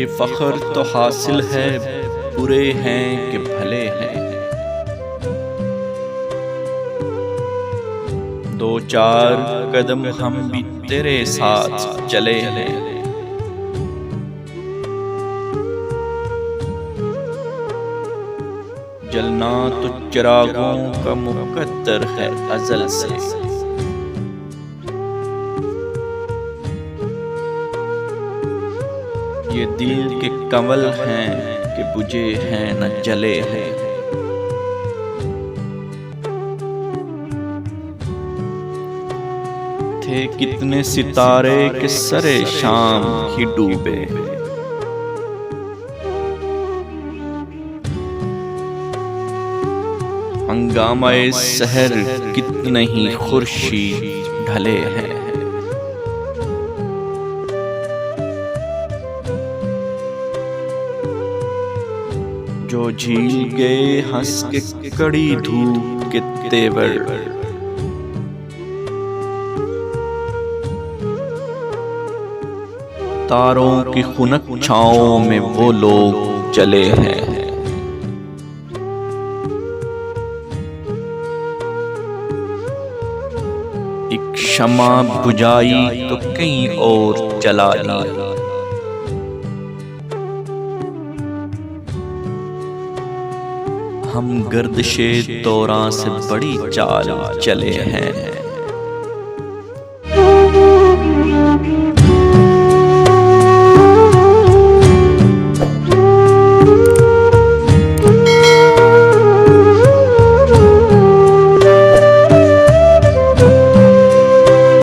ये फख्र तो हासिल है, बुरे हैं कि भले हैं। दो चार कदम हम भी तेरे साथ चले हैं। जलना तो चिरागों का मुकद्दर है अज़ल से। ये दिल के कंवल हैं कि बुझे हैं न जले हैं। थे कितने सितारे के सरे शाम ही डूबे। हंगामाए सहर कितने ही खुर्शीद ढले हैं। जो झील गए हंस के कड़ी धूप के तेवर। तारों की खुनक छाओं में वो लोग जले हैं। एक शमा बुझाई तो कहीं और जला दी। हम गर्दिशे दौरां से बड़ी चाल चले हैं।